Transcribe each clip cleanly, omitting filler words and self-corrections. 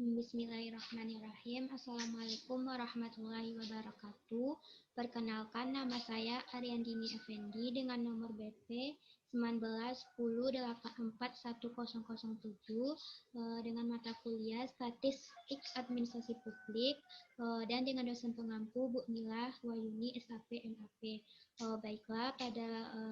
Bismillahirrahmanirrahim. Assalamualaikum warahmatullahi wabarakatuh. Perkenalkan, nama saya Ariandini Effendi dengan nomor BP 1910841007 dengan mata kuliah Statistik Administrasi Publik dan dengan dosen pengampu Bu Milah Wayuni SAP MAP. Baiklah, pada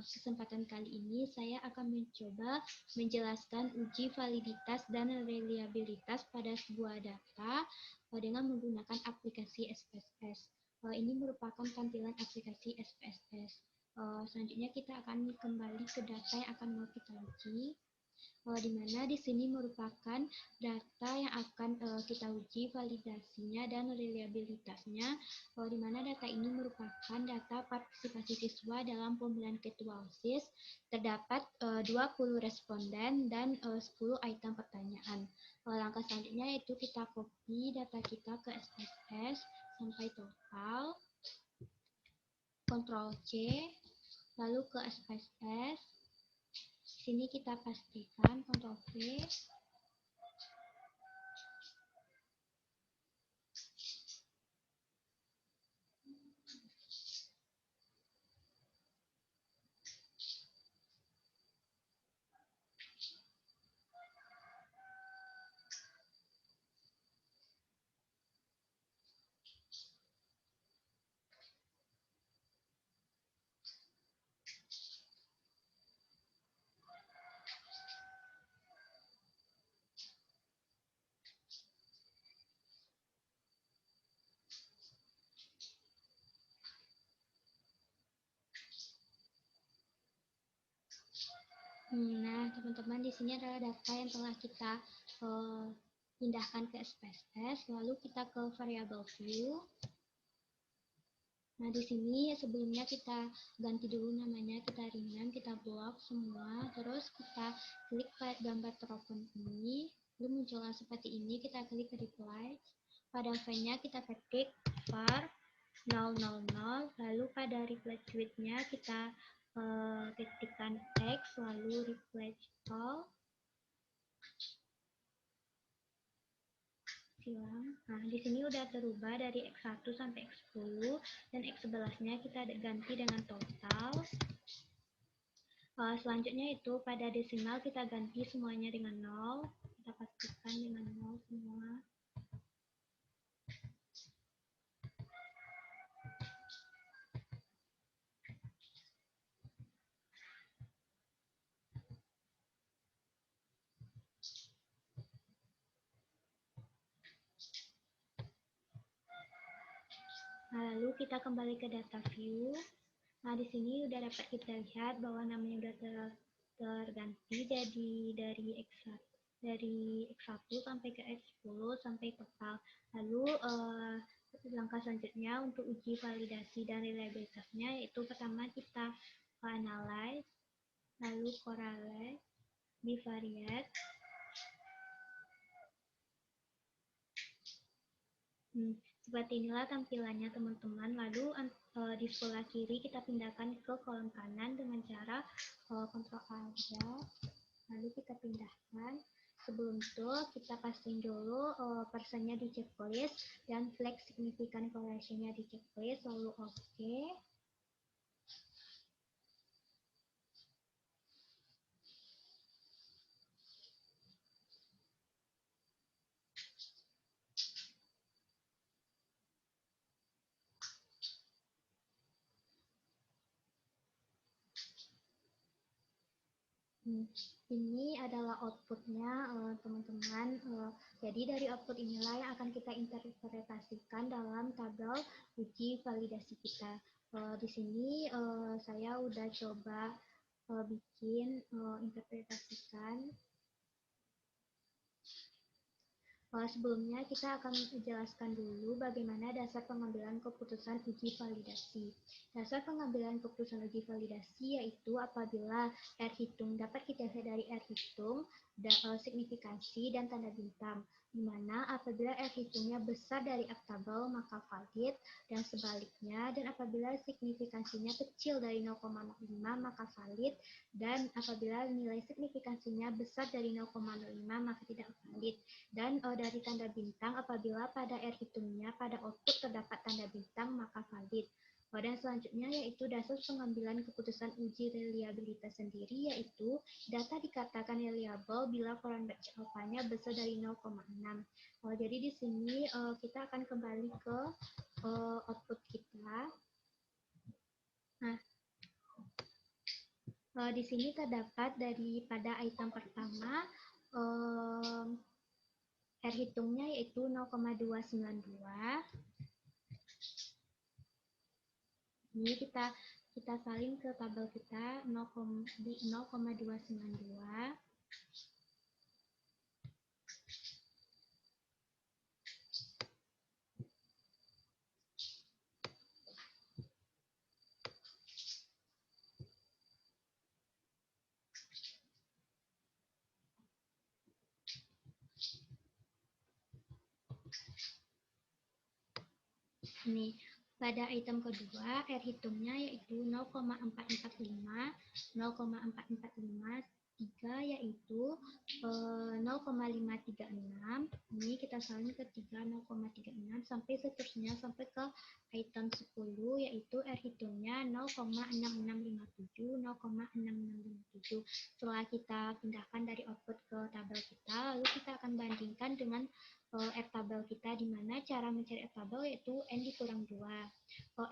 kesempatan kali ini saya akan mencoba menjelaskan uji validitas dan reliabilitas pada sebuah data dengan menggunakan aplikasi SPSS. Ini merupakan tampilan aplikasi SPSS. Selanjutnya kita akan kembali ke data yang akan mau kita uji. Di mana di sini merupakan data yang akan kita uji validasinya dan reliabilitasnya, di mana data ini merupakan data partisipasi siswa dalam pemilihan ketua OSIS. Terdapat 20 responden dan 10 item pertanyaan. Langkah selanjutnya yaitu kita copy data kita ke SPSS sampai total, Ctrl C, lalu ke SPSS. Sini kita pastikan Ctrl V. Nah, teman-teman, di sini adalah data yang telah kita pindahkan ke SPSS. Lalu kita ke variable view. Nah, di sini sebelumnya kita ganti dulu namanya, kita rename, kita blok semua. Terus kita klik gambar teropong ini. Lalu muncullah seperti ini, kita klik reply. Pada file-nya kita ketik var 000, lalu pada reply tweet-nya kita ketikkan X, lalu reply all. Nah, di sini udah terubah dari X1 sampai X10 dan X11-nya kita ganti dengan total. Selanjutnya itu pada desimal kita ganti semuanya dengan 0. Kita pastikan dengan 0 semua. Nah, lalu kita kembali ke data view. Nah, di sini udah dapat kita lihat bahwa namanya udah terganti jadi dari X1 sampai ke X10 sampai total. Lalu langkah selanjutnya untuk uji validasi dan reliabilitasnya yaitu pertama kita analyze, lalu correlate, bivariate. Seperti inilah tampilannya teman-teman. Lalu di sebelah kiri kita pindahkan ke kolom kanan dengan cara Ctrl A aja. Lalu kita pindahkan. Sebelum itu kita pastiin dulu persennya di checklist dan flag significant correlation-nya di checklist, lalu OK. Ini adalah outputnya teman-teman. Jadi dari output inilah yang akan kita interpretasikan dalam tabel uji validasi kita. Di sini saya udah coba bikin interpretasikan. Sebelumnya kita akan menjelaskan dulu bagaimana dasar pengambilan keputusan uji validasi. Dasar pengambilan keputusan uji validasi yaitu apabila R hitung dapat kita lihat dari R hitung, signifikansi, dan tanda bintang. di mana apabila R hitungnya besar dari F tabel maka valid, dan sebaliknya. Dan apabila signifikansinya kecil dari 0,05 maka valid, dan apabila nilai signifikansinya besar dari 0,05 maka tidak valid. Dan dari tanda bintang, apabila pada R hitungnya pada output terdapat tanda bintang maka valid. Dan selanjutnya yaitu dasar pengambilan keputusan uji reliabilitas sendiri, yaitu data dikatakan reliable bila current batch alpha-nya besar dari 0,6. Jadi di sini kita akan kembali ke output kita. Nah, di sini terdapat daripada item pertama R hitungnya yaitu 0,292. Ini kita salin ke tabel kita 0,292. Nih, pada item kedua, R hitungnya yaitu 0,445, 0,445, 3 yaitu 0,536. Ini kita salin ke 3, 0,36 sampai seterusnya sampai ke item 10 yaitu R hitungnya 0,6657, 0,6657. Setelah kita pindahkan dari output ke tabel kita, lalu kita akan bandingkan dengan R tabel kita, di mana cara mencari R tabel yaitu N dikurang 2.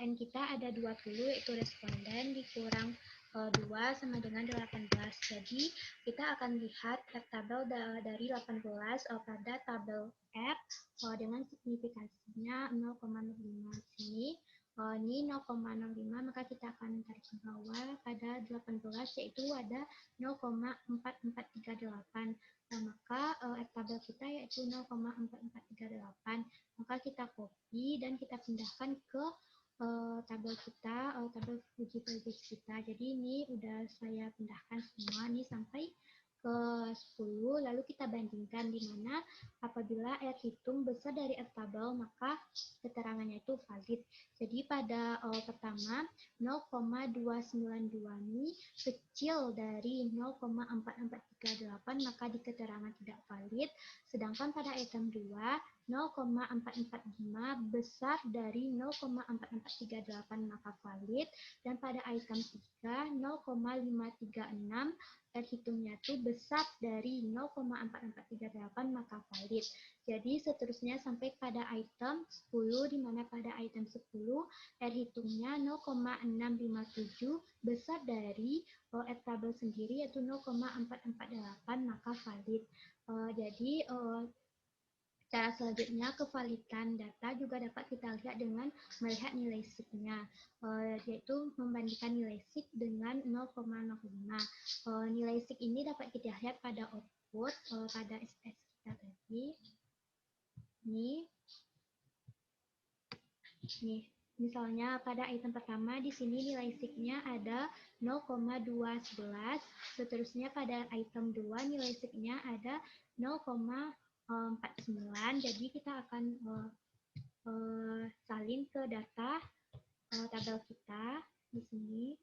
N kita ada 20, yaitu responden dikurang 2 sama dengan 18. Jadi kita akan lihat R tabel dari 18 pada tabel F dengan signifikansinya 0,05 sini. Ini 0,05, maka kita akan tarik ke bawah pada 18 yaitu ada 0,4438. Nah, maka R tabel kita yaitu 0,4438. Maka kita copy dan kita pindahkan ke tabel kita, tabel uji validasi kita. Jadi ini udah saya pindahkan semua nih sampai ke 10, lalu kita bandingkan, di mana apabila R hitung besar dari R tabel maka keterangannya itu valid. Jadi pada pertama 0,292 ini kecil dari 0,4438 maka di keterangan tidak valid. Sedangkan pada item 2 0,445 besar dari 0,4438 maka valid, dan pada item 3 0,536 R hitungnya itu besar dari 0,4438 maka valid. Jadi seterusnya sampai pada item 10, di mana pada item 10 R hitungnya 0,657 besar dari R tabel sendiri yaitu 0,448 maka valid. Jadi cara selanjutnya kevalidan data juga dapat kita lihat dengan melihat nilai signya, yaitu membandingkan nilai sig dengan 0,05. Nilai sig ini dapat kita lihat pada output pada SPS kita tadi. Nih, misalnya pada item pertama di sini nilai signya ada 0,211. Seterusnya pada item 2 nilai signya ada 0,49. Jadi kita akan salin ke data tabel kita di sini.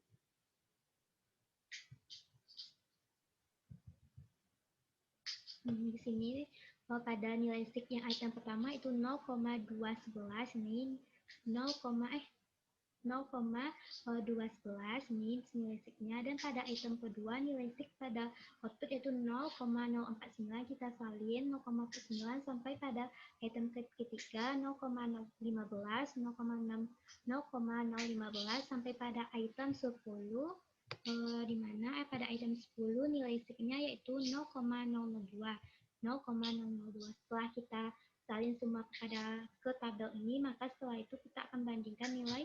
Di sini pada nilai sig yang item pertama itu 0,211 ini 0,211 ini nilai signya, dan pada item kedua nilai sig pada output yaitu 0,049. Kita salin 0,49 sampai pada item ketiga 0,015 sampai pada item 10, di mana pada item 10 nilai signya yaitu 0,002. Setelah kita salin semua ke tabel ini, maka setelah itu kita akan bandingkan nilai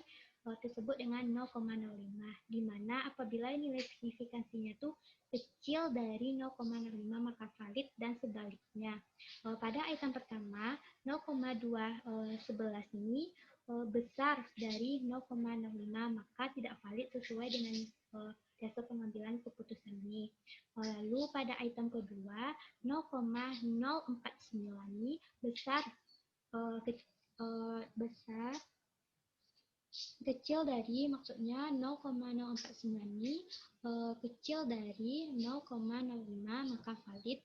tersebut dengan 0,05, di mana apabila nilai signifikansinya itu kecil dari 0,05 maka valid, dan sebaliknya. Pada item pertama 0,211 ini besar dari 0,05, maka tidak valid sesuai dengan dasar pengambilan keputusan ini. Lalu pada item kedua 0,049 ini besar besar kecil dari, maksudnya 0,049 ini kecil dari 0,05, maka valid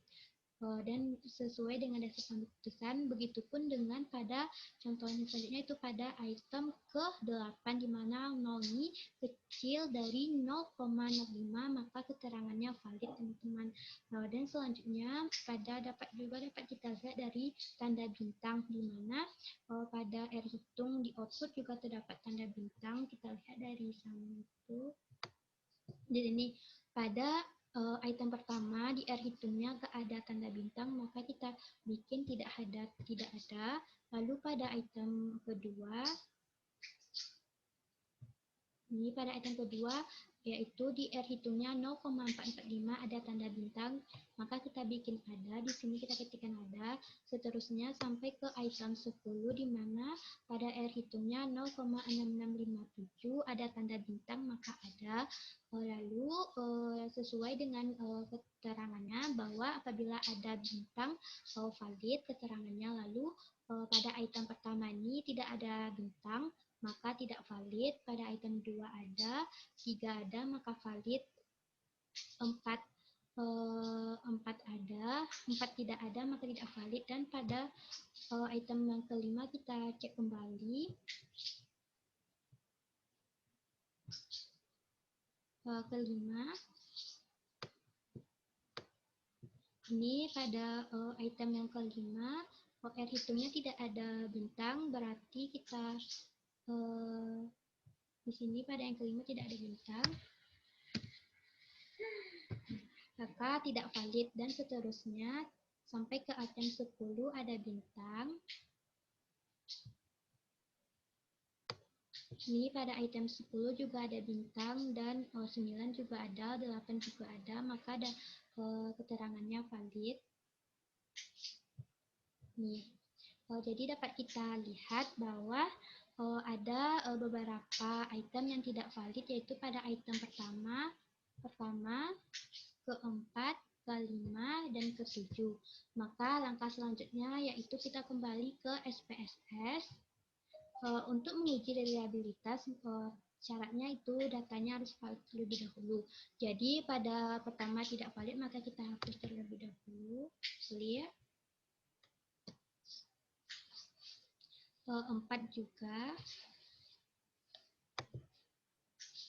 dan sesuai dengan dasar keputusan. Begitupun dengan pada contoh yang selanjutnya, itu pada item ke-8 di mana 0 ini kecil dari 0,05, maka keterangannya valid, teman-teman. Dan selanjutnya dapat kita lihat dari tanda bintang, di mana pada R hitung di output juga terdapat tanda bintang. Kita lihat dari sana itu. Jadi ini pada item pertama di R hitungnya gak ada tanda bintang, maka kita bikin tidak ada. Lalu pada item kedua, ini pada item kedua, yaitu di R hitungnya 0,445 ada tanda bintang, maka kita bikin ada. Di sini kita ketikkan ada. Seterusnya sampai ke item 10 di mana pada R hitungnya 0,6657 ada tanda bintang, maka ada. Lalu sesuai dengan keterangannya bahwa apabila ada bintang valid keterangannya. Lalu pada item pertama ini tidak ada bintang, maka tidak valid. Pada item 2 ada, 3 ada, maka valid. 4 ada, 4 tidak ada, maka tidak valid. Dan pada item yang kelima kita cek kembali. Kelima, ini pada item yang kelima, R hitungnya tidak ada bintang, berarti kita di sini pada yang kelima tidak ada bintang, maka tidak valid. Dan seterusnya sampai ke item 10 ada bintang. Ini pada item 10 juga ada bintang, dan 9 juga ada, 8 juga ada, maka ada keterangannya valid. Nih. Jadi dapat kita lihat bahwa ada beberapa item yang tidak valid, yaitu pada item pertama, keempat, kelima, dan ketujuh. Maka langkah selanjutnya yaitu kita kembali ke SPSS untuk menguji reliabilitas. Syaratnya itu datanya harus valid terlebih dahulu. Jadi pada pertama tidak valid, maka kita hapus terlebih dahulu. Clear. 4 juga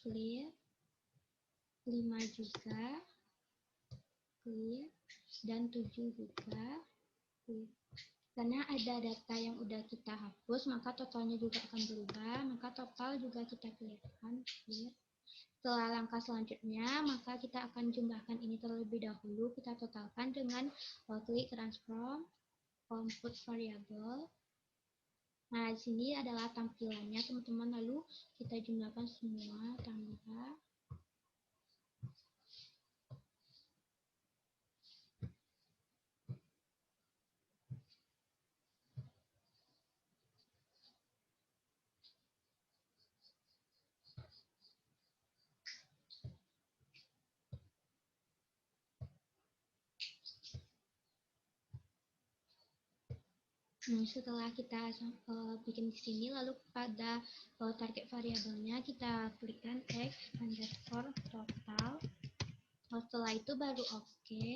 clear, 5 juga clear, dan 7 juga clear. Karena ada data yang udah kita hapus, maka totalnya juga akan berubah, maka total juga kita clearkan. Clear. Setelah langkah selanjutnya, maka kita akan jumlahkan ini terlebih dahulu. Kita totalkan dengan klik transform compute variable. Nah, di sini adalah tampilannya, teman-teman. Lalu kita jumlahkan semua tambah. Setelah kita bikin di sini, lalu pada target variabelnya kita klikkan x underscore total. Setelah itu baru oke.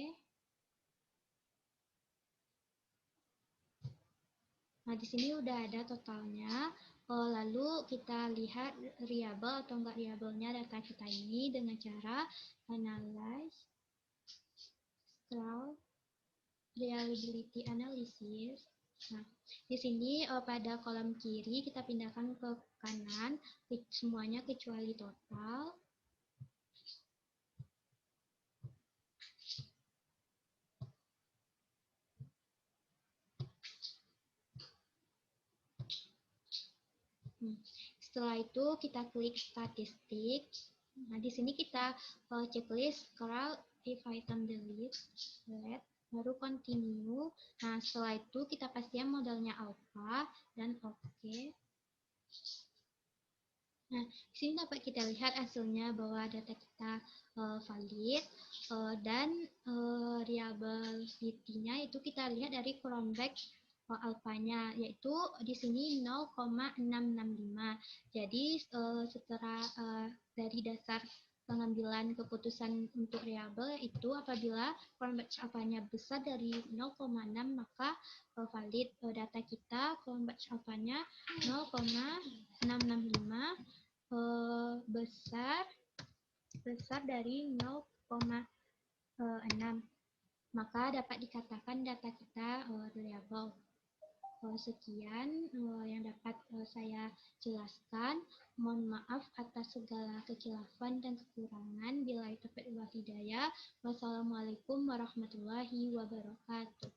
Nah, di sini udah ada totalnya. Lalu kita lihat variabel atau enggak variabelnya data kita ini dengan cara analyze, scroll, reliability analysis. Nah, di sini pada kolom kiri kita pindahkan ke kanan, semuanya kecuali total. Setelah itu kita klik statistik. Nah, di sini kita checklist scroll if item delete, baru continue. Nah, setelah itu kita pastikan modelnya alpha dan oke. Nah, di sini dapat kita lihat hasilnya bahwa data kita valid dan reliability-nya itu kita lihat dari Cronbach alfanya, yaitu di sini 0,665. Jadi setelah dari dasar pengambilan keputusan untuk reliable itu apabila Cronbach alfanya besar dari 0,6 maka valid data kita Cronbach alfanya 0,665 besar dari 0,6 maka dapat dikatakan data kita reliable. Sekian yang dapat saya jelaskan. Mohon maaf atas segala kekilafan dan kekurangan. Bila taufiq wal hidayah. Wassalamualaikum warahmatullahi wabarakatuh.